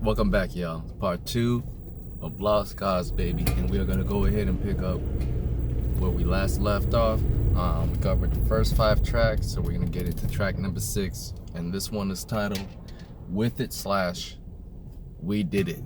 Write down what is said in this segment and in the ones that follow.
Welcome back, y'all. Part 2 of Lost Cause, baby. And we are going to go ahead and pick up where we last left off. We covered the first 5 tracks, so we're going to get into track number 6. And this one is titled With It / We Did It.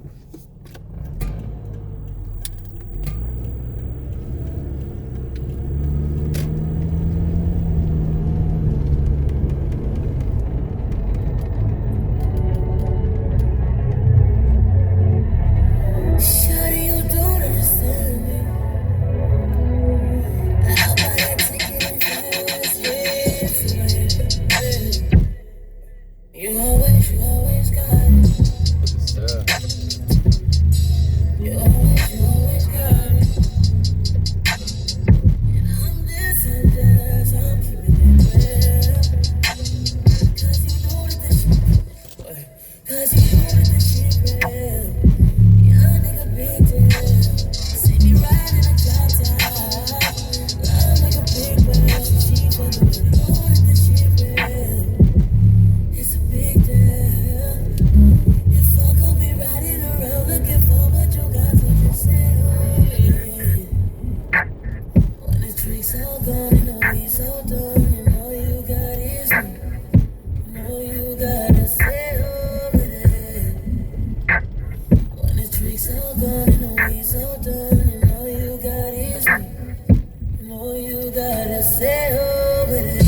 You always got it. You always got it. And I'm this, I'm keeping it real. Cause you know that this shit real. Young nigga big deal. See me riding a drop top. Love like a big whale. She fucking with me. Know that this shit real. It's a big deal. If I could be riding around looking for what you got, so just say, oh yeah. When the tricks all gone and the weeds all done, you know you got is me. You know you gotta say, oh yeah. When the tricks all gone and the weeds all done, you know you got is me. You know you gotta say, oh yeah.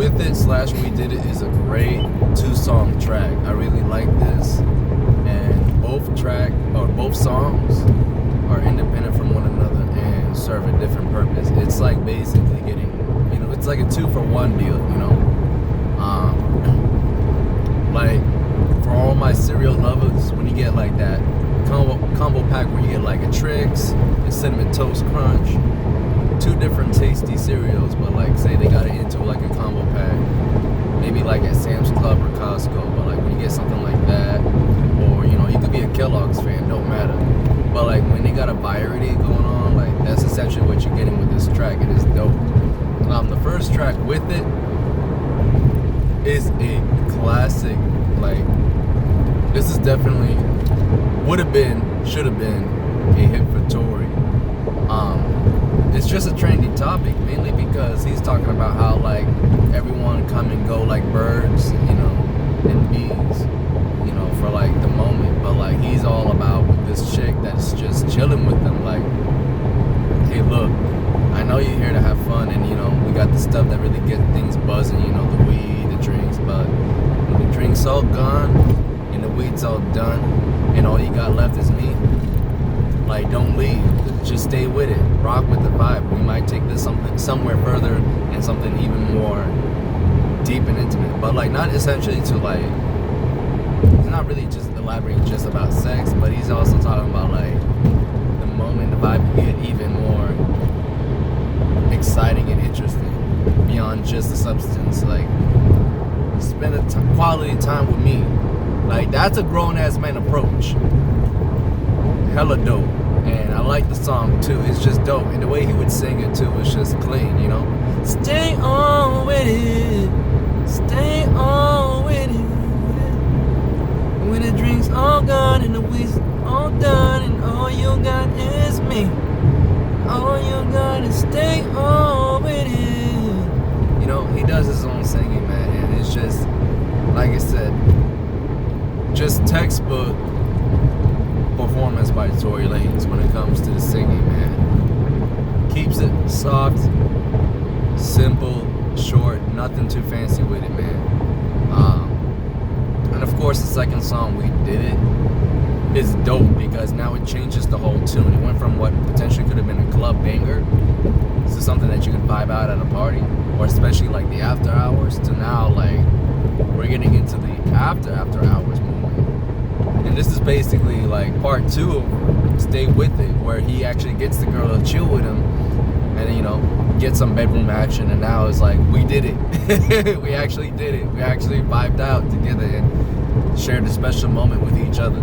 With It slash We Did It is a great 2-song track. I really like this, and both songs are independent from one another and serve a different purpose. It's like basically getting, it's like a 2-for-1 deal, like for all my cereal lovers, when you get like that combo pack where you get like a Trix, a Cinnamon Toast Crunch, 2 different tasty cereals, but like say they got it into like a combo pack, maybe like at Sam's Club or Costco, but like when you get something like that, or you could be a Kellogg's fan, don't matter, but like when they got a variety going on, like that's essentially what you're getting with this track. It is dope. The first track, With It, is a classic. Like, this is definitely should have been a hit for Tory. It's just a trendy topic, mainly because he's talking about how like everyone come and go like birds, and bees, for like the moment. But like he's all about this chick that's just chilling with them. Like, hey, look, I know you're here to have fun, and we got the stuff that really get things buzzing, the weed, the drinks, but when the drinks all gone and the weed's all done and all you got left is me, like, don't leave, just stay with it, rock with the vibe. We might take this somewhere further and something even more deep and intimate, but like not essentially to like, he's not really just elaborating just about sex, but he's also talking about like the moment the vibe can get even more exciting and interesting beyond just the substance. Like, spend quality time with me. Like, that's a grown-ass man approach. Hella dope. And I like the song too. It's just dope. And the way he would sing it too was just clean, Stay on with it. Stay on with it. When the drinks all gone and the weed's all done and all you got is me. All you gotta stay on with it. He does his own singing, man, and it's just, like I said, just textbook performance by Tory Lanez when it comes to the singing, man. Keeps it soft, simple, short, nothing too fancy with it, man. And of course, the second song, We Did It, is dope because now it changes the whole tune. It went from what potentially could have been a club banger to something that you could vibe out at a party, or especially like the after hours, to now like we're getting into the after hours movement. And this is basically like part 2 of Stay With It, where he actually gets the girl to chill with him and get some bedroom action, and now it's like, we did it. We actually did it. We actually vibed out together and shared a special moment with each other.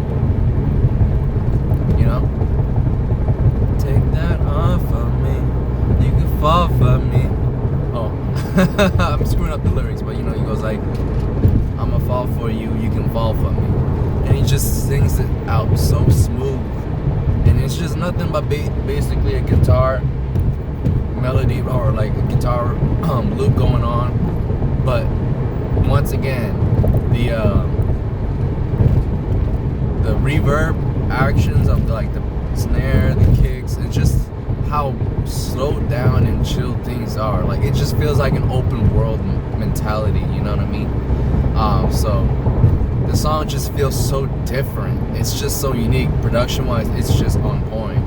Take that off of me. You can fall for me. Oh, I'm screwing up the lyrics, but he goes like, I'ma fall for you, you can fall for me. And he just sings it out so smooth. And it's just nothing but basically a guitar melody or like a guitar loop going on. But once again, the reverb actions of like the snare, the kicks, and just how slowed down and chill things are. Like, it just feels like an open world mentality, you know what I mean? So the song just feels so different. It's just so unique. Production wise, it's just on point.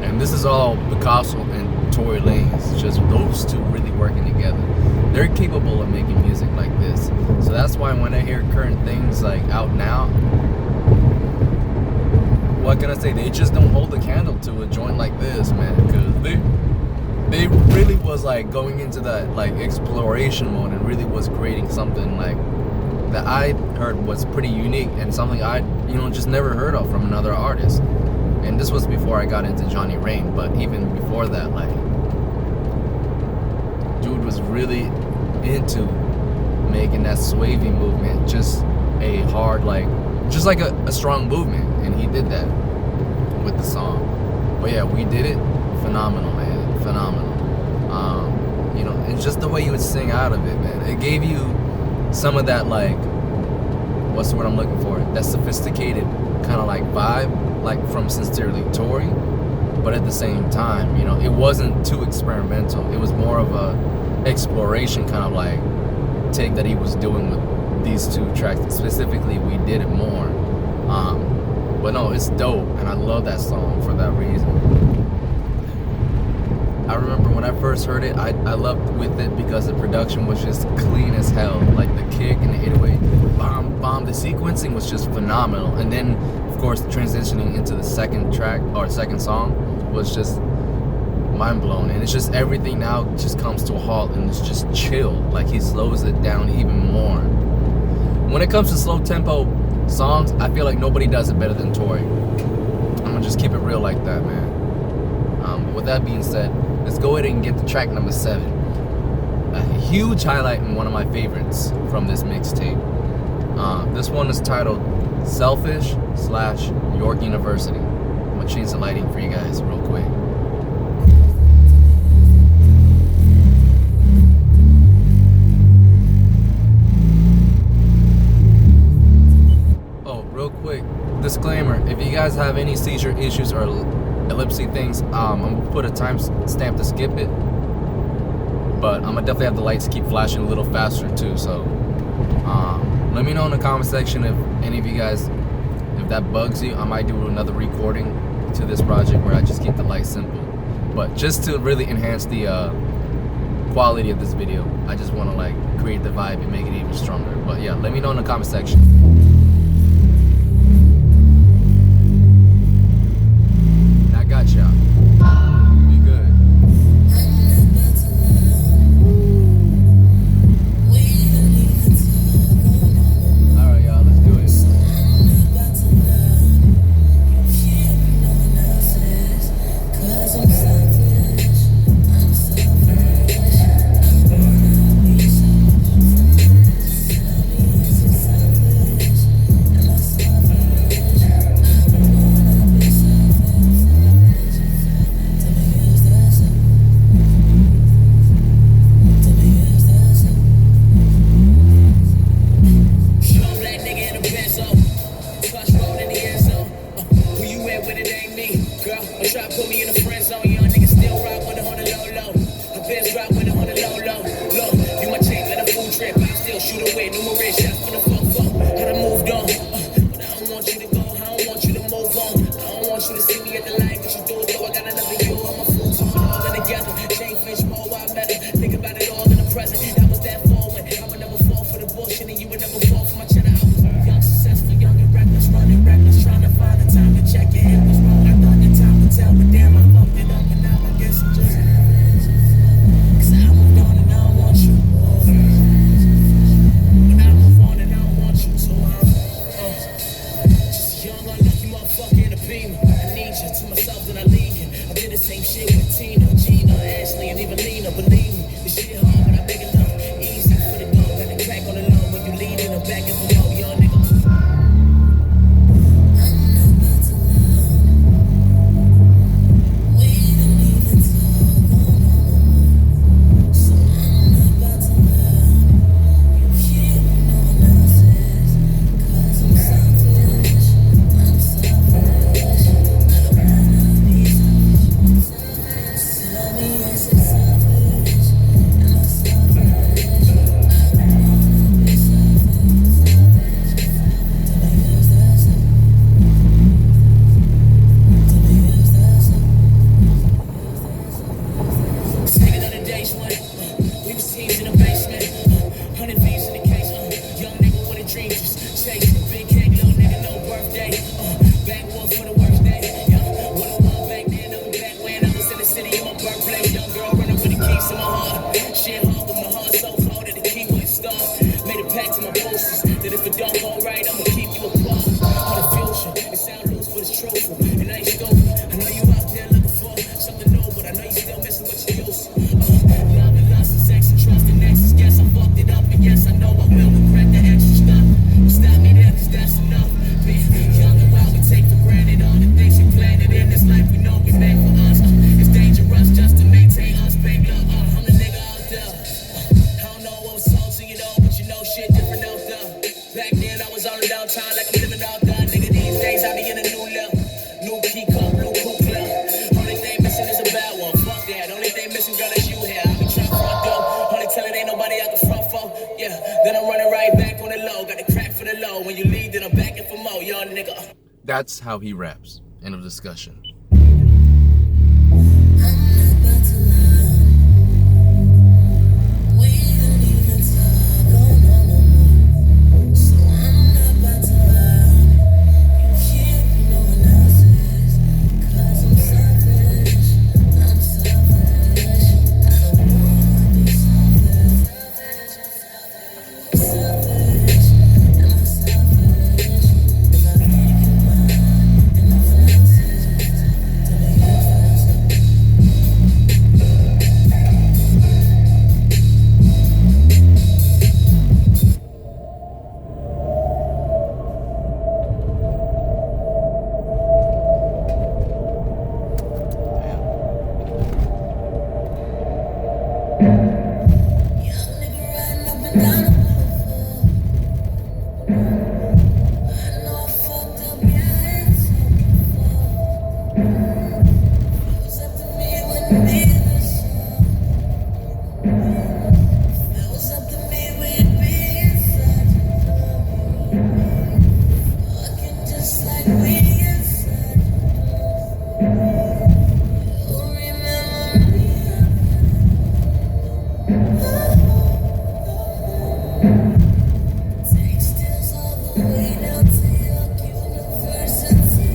And this is all Picasso and Tory Lanez, just those two really working together. They're capable of making music like this. So that's why when I hear current things like out now, what can I say? They just don't hold a candle to a joint like this, man. Because they really was like going into that like exploration mode and really was creating something like that I heard was pretty unique and something I just never heard of from another artist. And this was before I got into Johnny Rain, but even before that, like, dude was really into making that swavy movement just a hard, like, just like a strong movement, and he did that with the song. But yeah, We Did It, phenomenal, man, phenomenal. And just the way you would sing out of it, man, it gave you some of that, like, what's the word I'm looking for? That sophisticated kind of like vibe, like from Sincerely Tory, but at the same time, it wasn't too experimental. It was more of a exploration kind of like take that he was doing with these two tracks. Specifically, We Did It More. But no, it's dope, and I love that song for that reason. I remember when I first heard it, I loved with it because the production was just clean as hell. Like the kick and the 808, bomb, bomb. The sequencing was just phenomenal. And then, of course, transitioning into the second track or second song was just mind blowing. And it's just everything now just comes to a halt and it's just chill. Like he slows it down even more. When it comes to slow tempo songs, I feel like nobody does it better than Tory. I'm gonna just keep it real like that, man. But with that being said, let's go ahead and get to track number 7. A huge highlight and one of my favorites from this mixtape. This one is titled Selfish / York University. I'm gonna change the lighting for you guys real quick. Real quick disclaimer, if you guys have any seizure issues or epilepsy things, I'm gonna put a time stamp to skip it, but I'm gonna definitely have the lights keep flashing a little faster too. So let me know in the comment section if any of you guys, if that bugs you. I might do another recording to this project where I just keep the lights simple, but just to really enhance the quality of this video, I just want to like create the vibe and make it even stronger. But yeah, let me know in the comment section. Gotcha. Be good. Alright, y'all, let's do it. Only thing missing, girl, is you here. I be trying to fuck up. That's how he raps. End of discussion. I'm not about to lie. We don't even talk. Oh no no no. So I'm not about to lie. You keep no one else's. 'Cause I'm selfish. I'm selfish. I don't wanna be selfish. I'm selfish. Am I selfish? 'Cause I think you're mine and nothing else is. To me, you're faster. Young nigga riding up and down the boulevard. I know I fucked up, yeah, it's it was up to me, it wouldn't be the same. If it was up to me, we'd be inside your club. Fucking just like we inside your club. You remember me? Take steals all the way down to your university.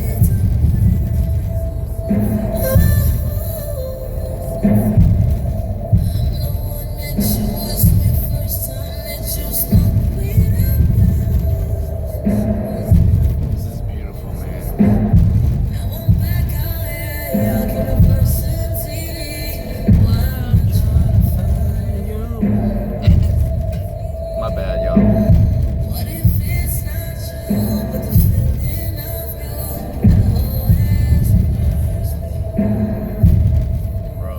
I'm the one that you was with first time that you smoked weed. This is beautiful, man. Now I'm back out here, your university. While I'm trying to find you. My bad, y'all. What if it's not you, but the feeling of you that always hurts me? Bro.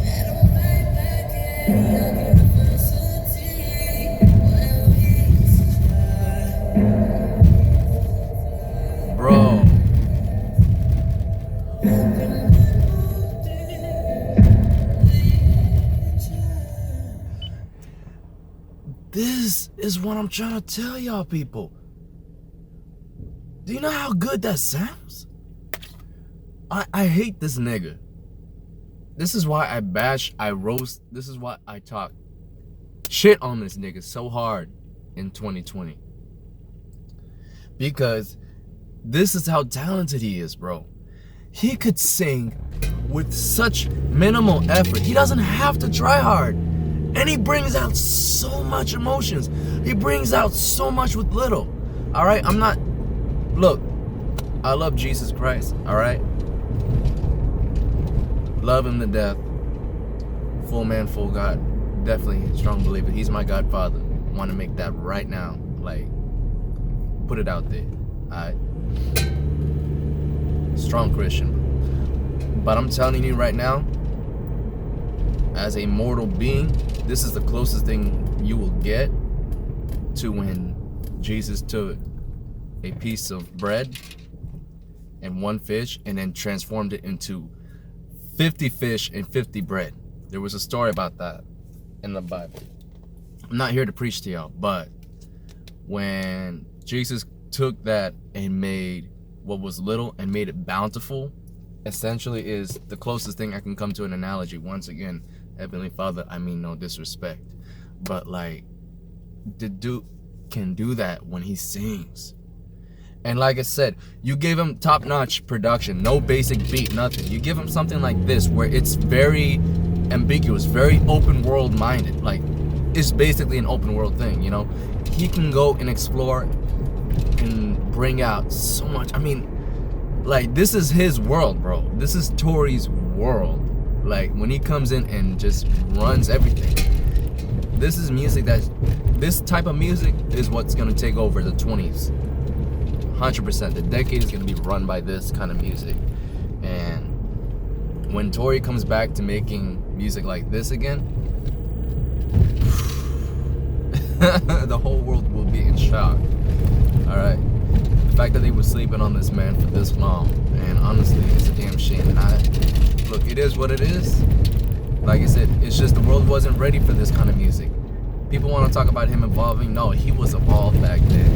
That I'm right back in your university where we try. Bro. Open my This is what I'm trying to tell y'all people. Do you know how good that sounds? I hate this nigga. This is why I bash, I roast, this is why I talk shit on this nigga so hard in 2020. Because this is how talented he is, bro. He could sing with such minimal effort. He doesn't have to try hard. And he brings out so much emotions. He brings out so much with little. All right, I'm not, look, I love Jesus Christ, all right? Love him to death. Full man, full God. Definitely a strong believer. He's my godfather. Want to make that right now. Like, put it out there, all right? Strong Christian. But I'm telling you right now, as a mortal being, this is the closest thing you will get to when Jesus took a piece of bread and one fish and then transformed it into 50 fish and 50 bread. There was a story about that in the Bible. I'm not here to preach to y'all, but when Jesus took that and made what was little and made it bountiful, essentially is the closest thing I can come to an analogy. Once again, Heavenly Father, I mean no disrespect, but like, the dude can do that when he sings. And like I said, you gave him top-notch production, no basic beat, nothing. You give him something like this where it's very ambiguous, very open world minded. Like, it's basically an open world thing, you know? He can go and explore and bring out so much. I mean, like, this is his world, bro. This is Tory's world. Like, when he comes in and just runs everything. This is music this type of music is what's gonna take over the 20s. 100%. The decade is gonna be run by this kind of music. And when Tory comes back to making music like this again, the whole world will be in shock. Alright. The fact that they were sleeping on this man for this long, and honestly, it's a damn shame. And look, it is what it is. Like I said, it's just the world wasn't ready for this kind of music. People want to talk about him evolving. No, he was evolved back then.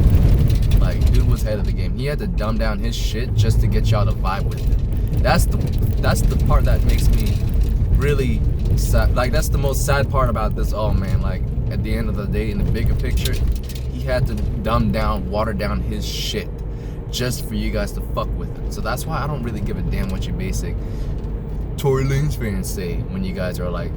Like, dude was ahead of the game. He had to dumb down his shit just to get y'all to vibe with it. That's the part that makes me really sad. Like, that's the most sad part about this all, man. Like, at the end of the day, in the bigger picture, he had to dumb down, water down his shit just for you guys to fuck with it. So that's why I don't really give a damn what you basic Tory Lanez fans say when you guys are like,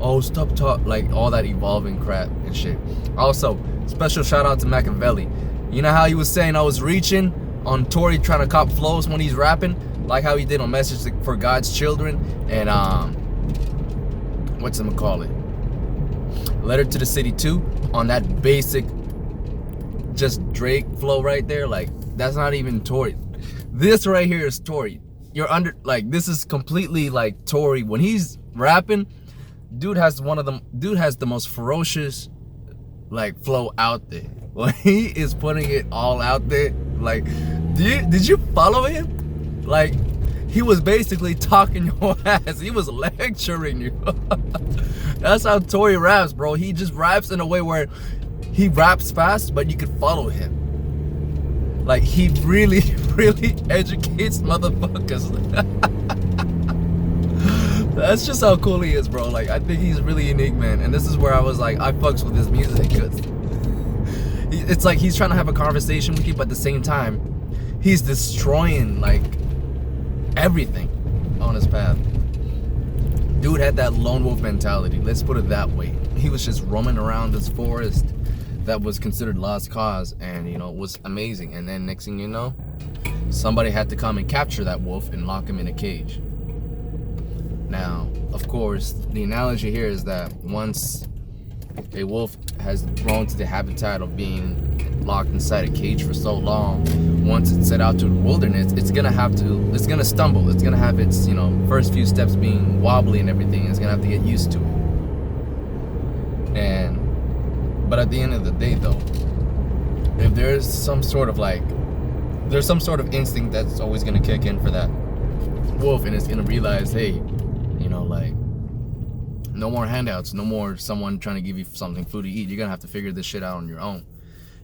oh, stop talk, like all that evolving crap and shit. Also, special shout out to Machiavelli. You know how he was saying I was reaching on Tory trying to cop flows when he's rapping, like how he did on Message for God's Children and what's it call it, Letter to the City 2, on that basic just Drake flow right there. Like, that's not even Tory. This right here is Tory. You're under, like, this is completely like Tory when he's rapping. Dude has the most ferocious like flow out there. When he is putting it all out there, like, did you follow him? Like, he was basically talking your ass. He was lecturing you. That's how Tory raps, bro. He just raps in a way where he raps fast, but you could follow him. Like, he really, really educates motherfuckers. That's just how cool he is, bro. Like, I think he's really unique, man. And this is where I was like, I fucks with his music, because it's like he's trying to have a conversation with you, but at the same time, he's destroying, like, everything on his path. Dude had that lone wolf mentality. Let's put it that way. He was just roaming around this forest that was considered lost cause, and, you know, it was amazing. And then next thing you know, somebody had to come and capture that wolf and lock him in a cage. Now, of course, the analogy here is that once a wolf has grown to the habitat of being locked inside a cage for so long, once it's set out to the wilderness, it's gonna stumble. It's gonna have its, you know, first few steps being wobbly and everything. It's gonna have to get used to it. But at the end of the day, though, if there's some sort of instinct that's always gonna kick in for that wolf, and it's gonna realize, hey, you know, like, no more handouts, no more someone trying to give you something, food to eat. You're gonna have to figure this shit out on your own.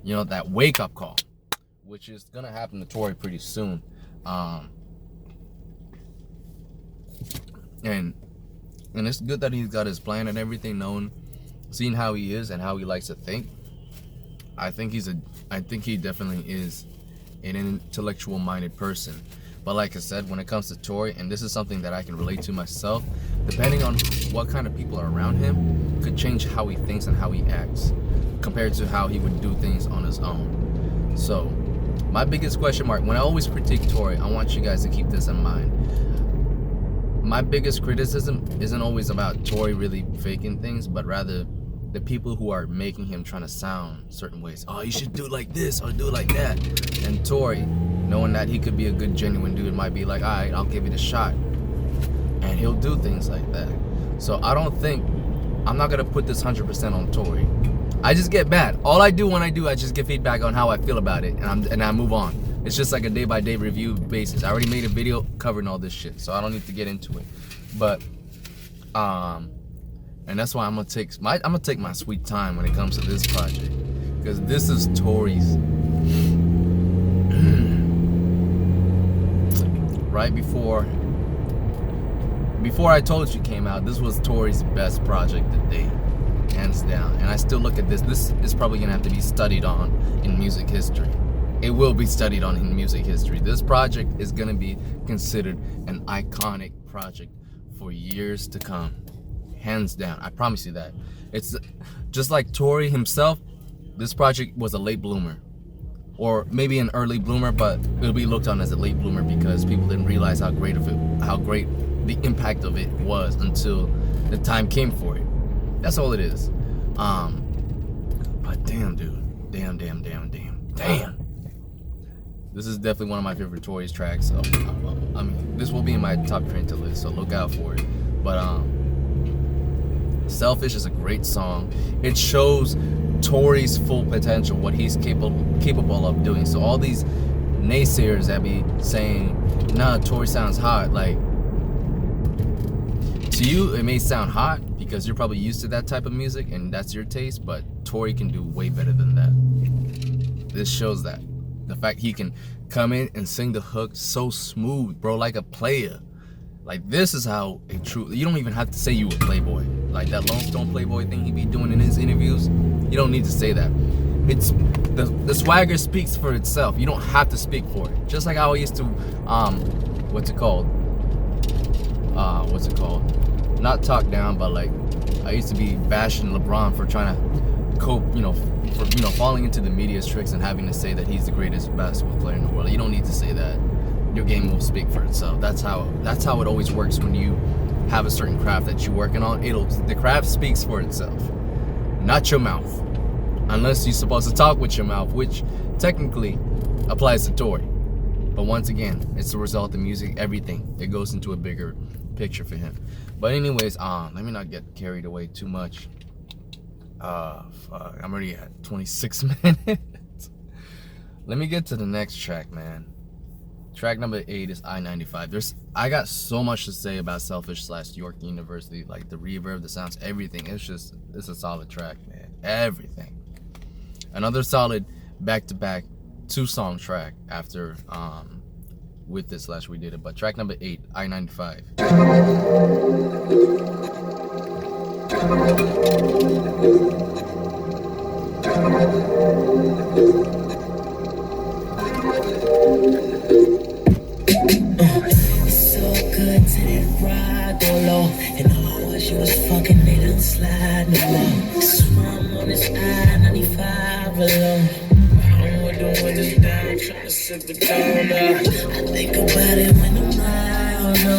You know, that wake up call, which is gonna happen to Tory pretty soon. And it's good that he's got his plan and everything, seeing how he is and how he likes to think. I think he definitely is an intellectual minded person. But like I said, when it comes to Tory, and this is something that I can relate to myself, depending on what kind of people are around him, could change how he thinks and how he acts, compared to how he would do things on his own. So, my biggest question mark, when I always critique Tory, I want you guys to keep this in mind. My biggest criticism isn't always about Tory really faking things, but rather the people who are making him trying to sound certain ways. Oh, you should do it like this or do it like that. And Tory, knowing that he could be a good, genuine dude, might be like, all right, I'll give it a shot. And he'll do things like that. So I'm not gonna put this 100% on Tory. I just get mad. All I do when I just get feedback on how I feel about it, and I move on. It's just like a day-by-day review basis. I already made a video covering all this shit, so I don't need to get into it. But and that's why I'm gonna take my sweet time when it comes to this project, because this is Tory's. Right before I Told You came out, this was Tory's best project to date, hands down. And I still look at this. This is probably gonna have to be studied on in music history. It will be studied on in music history. This project is gonna be considered an iconic project for years to come. Hands down, I promise you that. It's just like Tory himself. This project was a late bloomer, or maybe an early bloomer, but it'll be looked on as a late bloomer because people didn't realize how great the impact of it was until the time came for it. That's all it is. But damn, dude, damn. This is definitely one of my favorite Tory's tracks. So, I mean, this will be in my top train to list, so look out for it. But Selfish is a great song. It shows Tory's full potential, what he's capable of doing. So all these naysayers that be saying, nah, Tory sounds hot, like, to you it may sound hot because you're probably used to that type of music and that's your taste, but Tory can do way better than that. This shows that. The fact he can come in and sing the hook so smooth, bro, like a player. Like, this is how a true, you don't even have to say you a playboy. Like that Lone Stone Playboy thing he be doing in his interviews, you don't need to say that. It's the swagger speaks for itself. You don't have to speak for it. Just like I used to what's it called, not talk down, but like I used to be bashing LeBron for trying to cope, for falling into the media's tricks and having to say that he's the greatest basketball player in the world. You don't need to say that. Your game will speak for itself. That's how it always works when you have a certain craft that you're working on. The craft speaks for itself, not your mouth, unless you're supposed to talk with your mouth, which technically applies to Tory. But once again, it's the result of music, everything. It goes into a bigger picture for him. But anyways, let me not get carried away too much. Fuck, I'm already at 26 minutes. Let me get to the next track, man. Track number 8 is I-95. I got so much to say about Selfish / York University, like the reverb, the sounds, everything. It's a solid track, man. Everything. Another solid back-to-back 2-song track after With This / We Did It. But track number 8, I-95. It's so good to that ride go low. And the hours you was fucking, they done slide no more. Swam on this I-95 alone. I'm with the windows down, trying to sip the donut. I think about it when I'm high, oh no.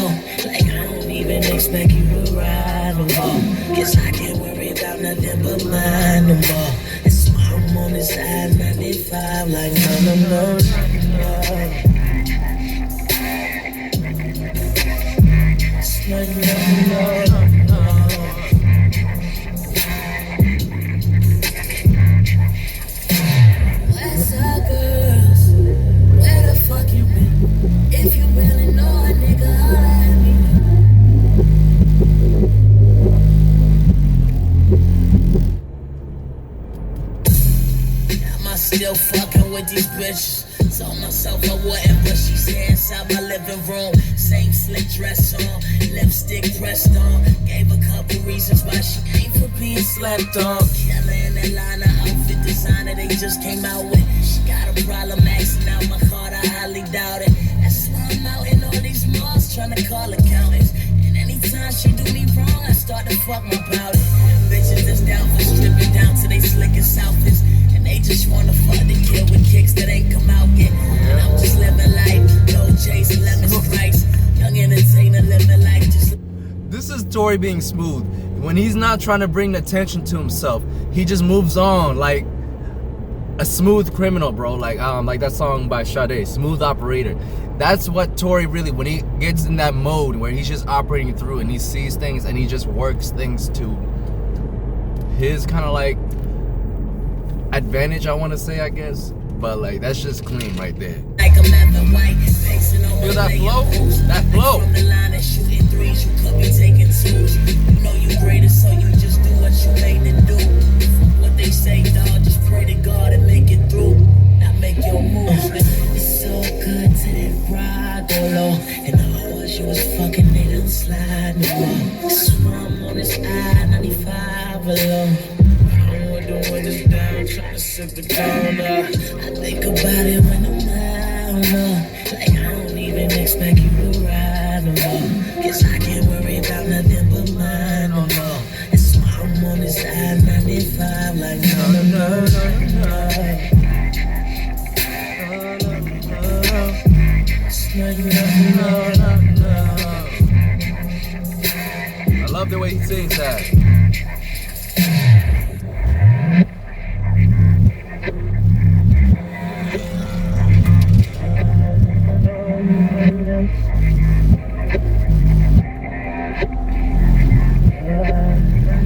Like I don't even expect you to ride no more. Guess I can't worry about nothing but mine no more. That's why I'm on this I-95 like no. Where's our girls? Where the fuck you been? If you really know a nigga, holla at me. Am I still fucking with these bitches? Told myself I wouldn't, but she's here inside my living room. Same slick dress on, lipstick pressed on. Gave a couple reasons why she ain't for being slept on. Killer in Atlanta, outfit designer they just came out with. She got a problem maxing out my card, I highly doubt it. That's why I'm out in all these malls trying to call accountants. And anytime she do me wrong, I start to fuck my about it. Bitches that's down for stripping down to they slickest outfits. And they just wanna fuck the kid with kicks that ain't come out yet. And I'm just living life, no chase, lemon stripes. Young entertainer living life just. This is Tory being smooth. When he's not trying to bring attention to himself, he just moves on like a smooth criminal, bro. Like that song by Sade, Smooth Operator. That's what Tory really, when he gets in that mode where he's just operating through and he sees things and he just works things to his kind of like advantage, I want to say, I guess. But like, that's just clean right there. Like I'm having white, pacing on Feel that flow? That flow. From the line and shooting threes, you could be taking twos. You know you greatest, so you just do what you made to do. What they say, dog, just pray to God and make it through. Now make your moves. It's so good to that ride go low. And the hours you was fucking, they don't slide no more. Swam on this I-95 alone. Windows down, trying to sip the donut. I think about it when I'm out, no. Like I don't even expect you to ride no more. Guess I can't worry about nothing but mine no more. That's why I'm on this I-95 like I love the way he sings that.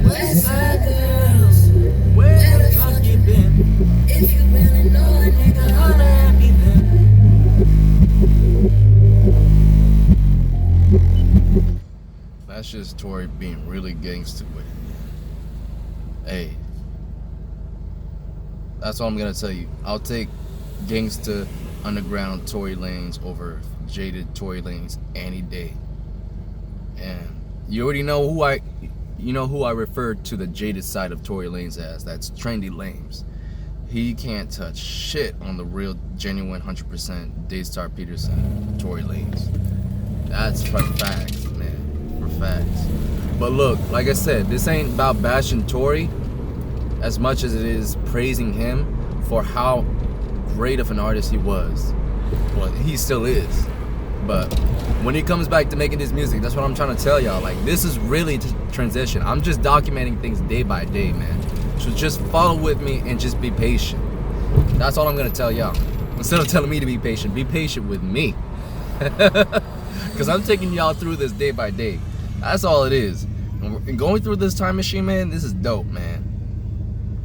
Where's our girls? Where the fuck you been? If you really know a nigga, holla at me then. That's just Tory being really gangster with it. Hey, that's what I'm gonna tell you. I'll take gangsta underground Tory Lanez over jaded Tory Lanez any day. And you already know who I referred to the jaded side of Tory Lanez as. That's Trendy Lames. He can't touch shit on the real, genuine, 100% Daystar Peterson Tory Lanez. That's for facts, man. For facts. But look, like I said, this ain't about bashing Tory as much as it is praising him for how great of an artist he was. Well, he still is. But when he comes back to making his music, that's what I'm trying to tell y'all. Like, this is really transition. I'm just documenting things day by day, man. So just follow with me and just be patient. That's all I'm gonna tell y'all. Instead of telling me to be patient with me. Because I'm taking y'all through this day by day. That's all it is. And going through this time machine, man, this is dope, man.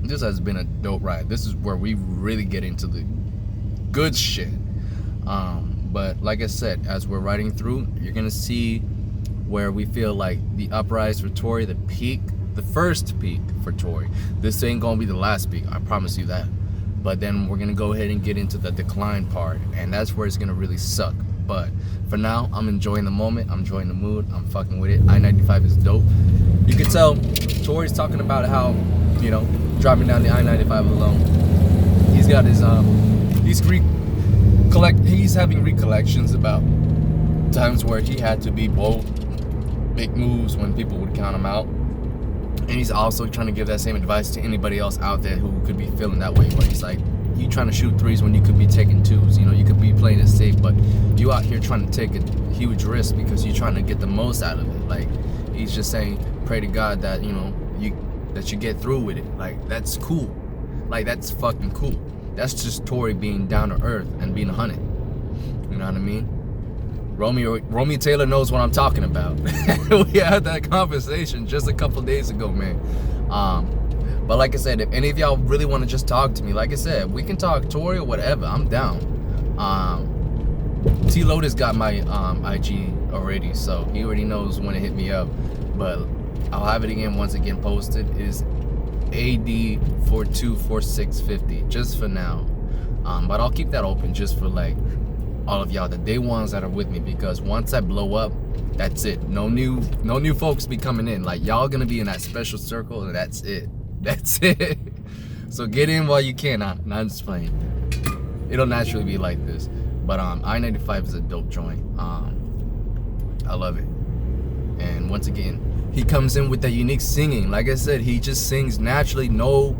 This has been a dope ride. This is where we really get into the good shit. But like I said, as we're riding through, you're gonna see where we feel like the uprise for Tory, the peak, the first peak for Tory. This ain't gonna be the last peak, I promise you that. But then we're gonna go ahead and get into the decline part, and that's where it's gonna really suck. But for now, I'm enjoying the moment, I'm enjoying the mood, I'm fucking with it. I-95 is dope. You can tell Tory's talking about how, you know, driving down the I-95 alone. He's got his he's having recollections about times where he had to be bold, make moves when people would count him out. And he's also trying to give that same advice to anybody else out there who could be feeling that way. But he's like, you trying to shoot threes when you could be taking twos. You know, you could be playing it safe, but you out here trying to take a huge risk because you're trying to get the most out of it. Like, he's just saying, pray to God that, you know, that you get through with it. Like, that's cool. Like, that's fucking cool. That's just Tory being down to earth and being 100. You know what I mean? Romeo Taylor knows what I'm talking about. We had that conversation just a couple days ago, man. But like I said, if any of y'all really want to just talk to me, like I said, we can talk Tory or whatever. I'm down. T Lotus got my IG already, so he already knows when to hit me up. But I'll have it again once again posted. It is AD424650 just for now. But I'll keep that open just for like all of y'all, the day ones that are with me, because once I blow up, that's it. No new folks be coming in. Like, y'all gonna be in that special circle, and that's it. That's it. So get in while you can. Nah, I'm just playing. It'll naturally be like this. But I-95 is a dope joint. I love it. And once again, he comes in with that unique singing. Like I said, he just sings naturally, no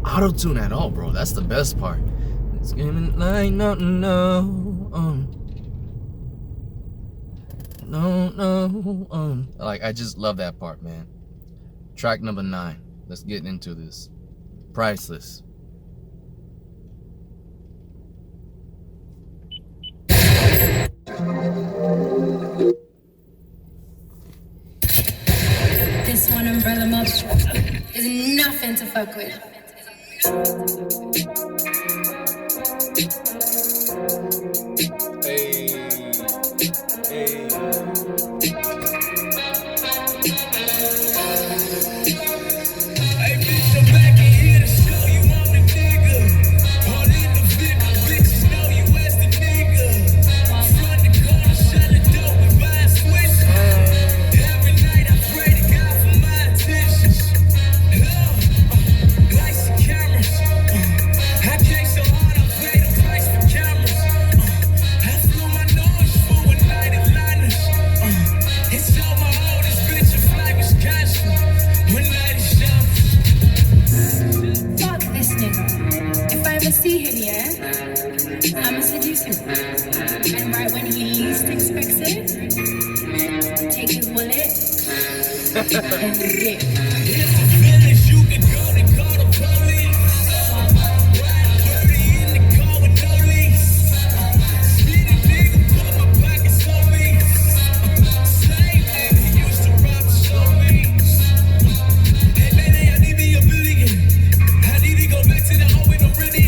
auto-tune at all, bro. That's the best part. It's giving like no. Like, I just love that part, man. Track number 9. Let's get into this. Priceless. This one umbrella mob is nothing to fuck with. See him, yeah? I'ma seduce him. And right when he least expects it, take his wallet and rip. Here's the village, you can go to call the police. Ride dirty in the car with no lease. Speedy nigga, put my pockets on me. Same nigga used to rob the showbiz. Hey, baby, I need me a billion. I need to go back to the home with no ready.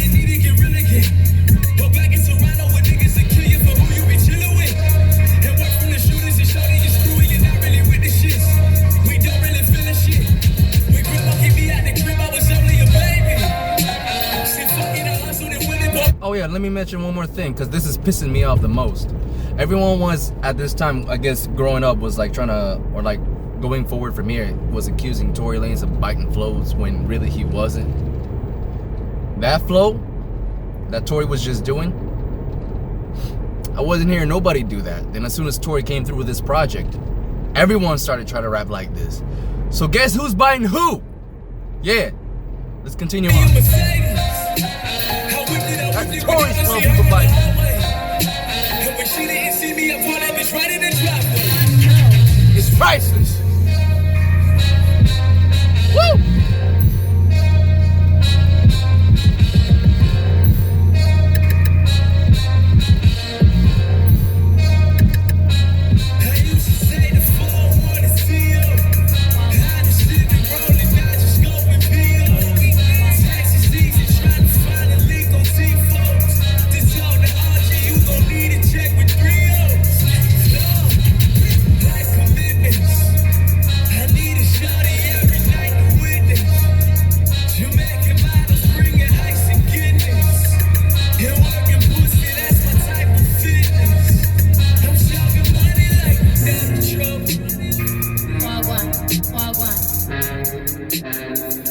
Go back in Toronto with niggas that kill you for who you be chillin' with. And work from the shooters and show that you're screwing, you're not really with the shit. We don't really feel the shit. Oh yeah, let me mention one more thing, because this is pissing me off the most. Everyone was, at this time, I guess, growing up, was like trying to, or like going forward from here, was accusing Tory Lanez of biting flows when really he wasn't. That flow that Tory was just doing, I wasn't hearing nobody do that. Then as soon as Tory came through with this project, everyone started trying to rap like this. So guess who's biting who? Yeah, let's continue on. That's Tory's flow people biting. It's priceless. Woo!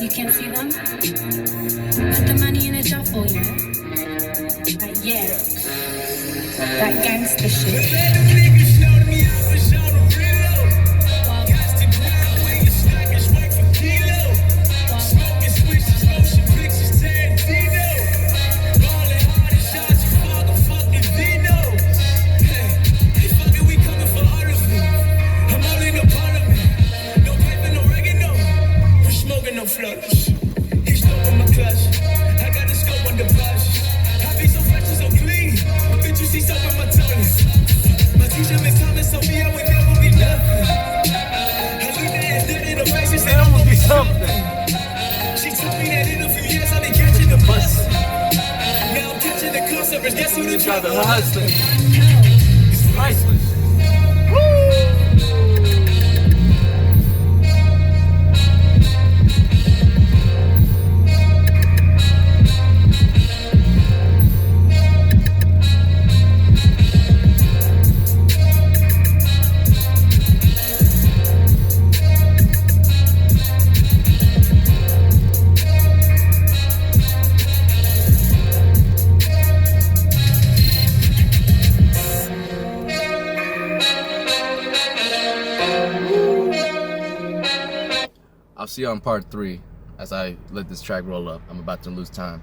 You can see them? Put the money in a duffel, yeah? Like, yeah. That gangster shit. He's stuck on my clutch. I got the scope on the brush. I be so fresh and so clean. Bitch, you see soap in my tongue. My teacher Miss Thomas told me I would never be nothing. I looked at her and did it in her face and said I'm gonna be something. She told me that in a few years I'll be catching the bus. Now I'm catching the customers. Guess who the driver hustling? It's priceless. I'll see you on part 3 as I let this track roll up. I'm about to lose time.